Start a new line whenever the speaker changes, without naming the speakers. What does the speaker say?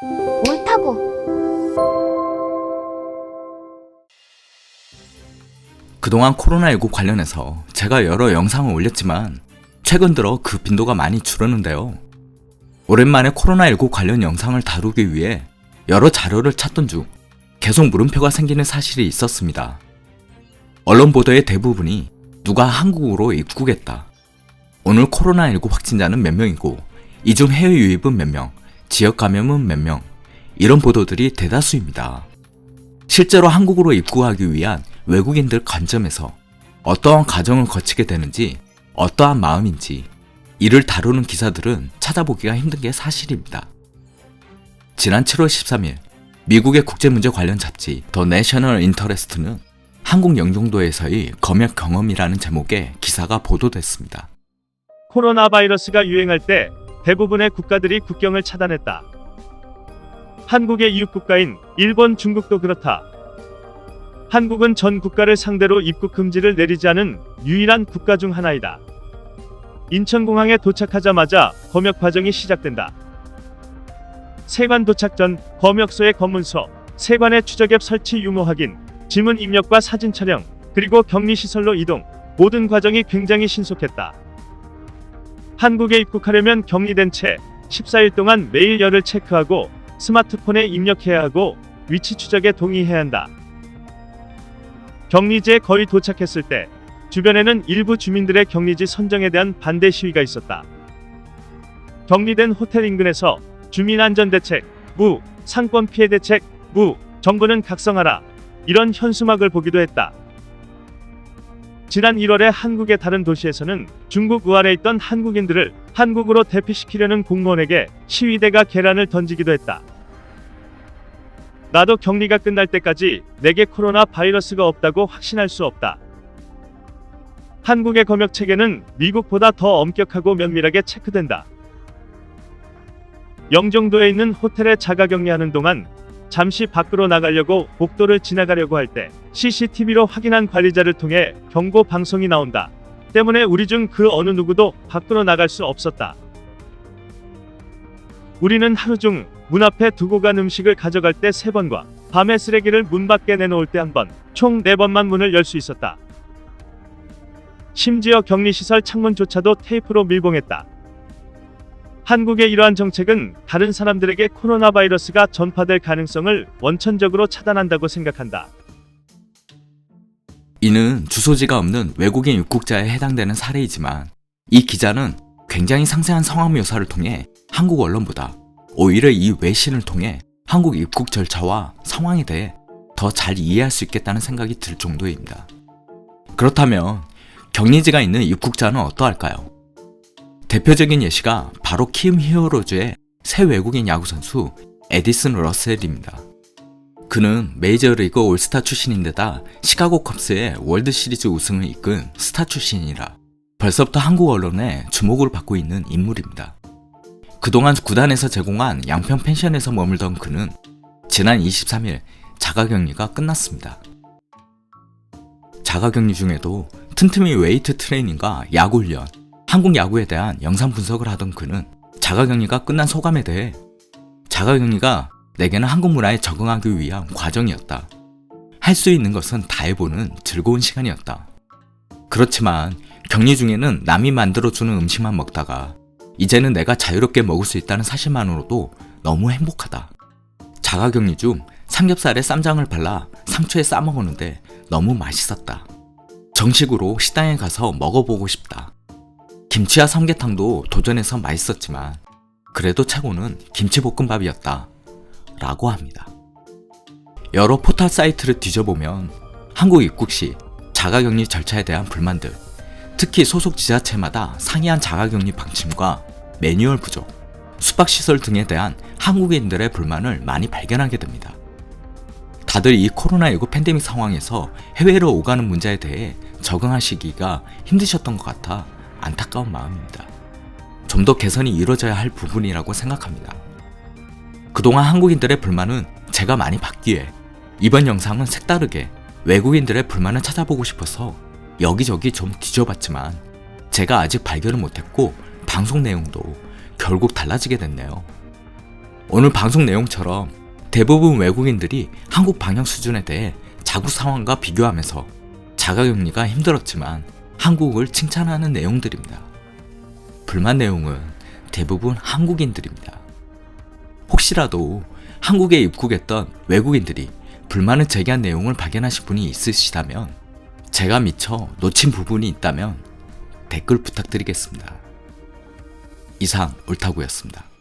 옳다고.
그동안 코로나19 관련해서 제가 여러 영상을 올렸지만 최근 들어 그 빈도가 많이 줄었는데요. 오랜만에 코로나19 관련 영상을 다루기 위해 여러 자료를 찾던 중 계속 물음표가 생기는 사실이 있었습니다. 언론 보도의 대부분이 누가 한국으로 입국했다. 오늘 코로나19 확진자는 몇 명이고 이 중 해외 유입은 몇 명, 지역 감염은 몇 명, 이런 보도들이 대다수입니다. 실제로 한국으로 입국하기 위한 외국인들 관점에서 어떠한 과정을 거치게 되는지, 어떠한 마음인지 이를 다루는 기사들은 찾아보기가 힘든 게 사실입니다. 지난 7월 13일 미국의 국제문제 관련 잡지 더 내셔널 인터레스트는 한국 영종도에서의 검역 경험이라는 제목의 기사가 보도됐습니다.
코로나 바이러스가 유행할 때 대부분의 국가들이 국경을 차단했다. 한국의 이웃 국가인 일본, 중국도 그렇다. 한국은 전 국가를 상대로 입국 금지를 내리지 않은 유일한 국가 중 하나이다. 인천공항에 도착하자마자 검역 과정이 시작된다. 세관 도착 전 검역소의 검문서, 세관의 추적앱 설치 유무 확인, 지문 입력과 사진 촬영, 그리고 격리시설로 이동, 모든 과정이 굉장히 신속했다. 한국에 입국하려면 격리된 채 14일 동안 매일 열을 체크하고 스마트폰에 입력해야 하고 위치 추적에 동의해야 한다. 격리지에 거의 도착했을 때 주변에는 일부 주민들의 격리지 선정에 대한 반대 시위가 있었다. 격리된 호텔 인근에서 주민안전대책, 무, 상권 피해 대책, 무, 정부는 각성하라, 이런 현수막을 보기도 했다. 지난 1월에 한국의 다른 도시에서는 중국 우한에 있던 한국인들을 한국으로 대피시키려는 공무원에게 시위대가 계란을 던지기도 했다. 나도 격리가 끝날 때까지 내게 코로나 바이러스가 없다고 확신할 수 없다. 한국의 검역 체계는 미국보다 더 엄격하고 면밀하게 체크된다. 영종도에 있는 호텔에 자가격리하는 동안 잠시 밖으로 나가려고 복도를 지나가려고 할 때 CCTV로 확인한 관리자를 통해 경고 방송이 나온다. 때문에 우리 중 그 어느 누구도 밖으로 나갈 수 없었다. 우리는 하루 중 문 앞에 두고 간 음식을 가져갈 때 3번과 밤에 쓰레기를 문 밖에 내놓을 때 1번, 총 4번만 문을 열 수 있었다. 심지어 격리시설 창문조차도 테이프로 밀봉했다. 한국의 이러한 정책은 다른 사람들에게 코로나 바이러스가 전파될 가능성을 원천적으로 차단한다고 생각한다.
이는 주소지가 없는 외국인 입국자에 해당되는 사례이지만 이 기자는 굉장히 상세한 상황 묘사를 통해 한국 언론보다 오히려 이 외신을 통해 한국 입국 절차와 상황에 대해 더 잘 이해할 수 있겠다는 생각이 들 정도입니다. 그렇다면 격리지가 있는 입국자는 어떠할까요? 대표적인 예시가 바로 키움 히어로즈의 새 외국인 야구선수 에디슨 러셀입니다. 그는 메이저리그 올스타 출신인데다 시카고 컵스의 월드시리즈 우승을 이끈 스타 출신이라 벌써부터 한국 언론의 주목을 받고 있는 인물입니다. 그동안 구단에서 제공한 양평 펜션에서 머물던 그는 지난 23일 자가격리가 끝났습니다. 자가격리 중에도 틈틈이 웨이트 트레이닝과 야구 훈련, 한국 야구에 대한 영상 분석을 하던 그는 자가격리가 끝난 소감에 대해 자가격리가 내게는 한국 문화에 적응하기 위한 과정이었다. 할 수 있는 것은 다 해보는 즐거운 시간이었다. 그렇지만 격리 중에는 남이 만들어주는 음식만 먹다가 이제는 내가 자유롭게 먹을 수 있다는 사실만으로도 너무 행복하다. 자가격리 중 삼겹살에 쌈장을 발라 상추에 싸먹었는데 너무 맛있었다. 정식으로 식당에 가서 먹어보고 싶다. 김치와 삼계탕도 도전해서 맛있었지만 그래도 최고는 김치볶음밥이었다. 라고 합니다. 여러 포털 사이트를 뒤져보면 한국 입국 시 자가격리 절차에 대한 불만들, 특히 소속 지자체마다 상이한 자가격리 방침과 매뉴얼 부족, 숙박시설 등에 대한 한국인들의 불만을 많이 발견하게 됩니다. 다들 이 코로나19 팬데믹 상황에서 해외로 오가는 문제에 대해 적응하시기가 힘드셨던 것 같아 안타까운 마음입니다. 좀 더 개선이 이루어져야 할 부분이라고 생각합니다. 그동안 한국인들의 불만은 제가 많이 받기에 이번 영상은 색다르게 외국인들의 불만을 찾아보고 싶어서 여기저기 좀 뒤져봤지만 제가 아직 발견을 못했고 방송 내용도 결국 달라지게 됐네요. 오늘 방송 내용처럼 대부분 외국인들이 한국 방역 수준에 대해 자국 상황과 비교하면서 자가격리가 힘들었지만 한국을 칭찬하는 내용들입니다. 불만 내용은 대부분 한국인들입니다. 혹시라도 한국에 입국했던 외국인들이 불만을 제기한 내용을 발견하신 분이 있으시다면 제가 미처 놓친 부분이 있다면 댓글 부탁드리겠습니다. 이상 옳다구였습니다.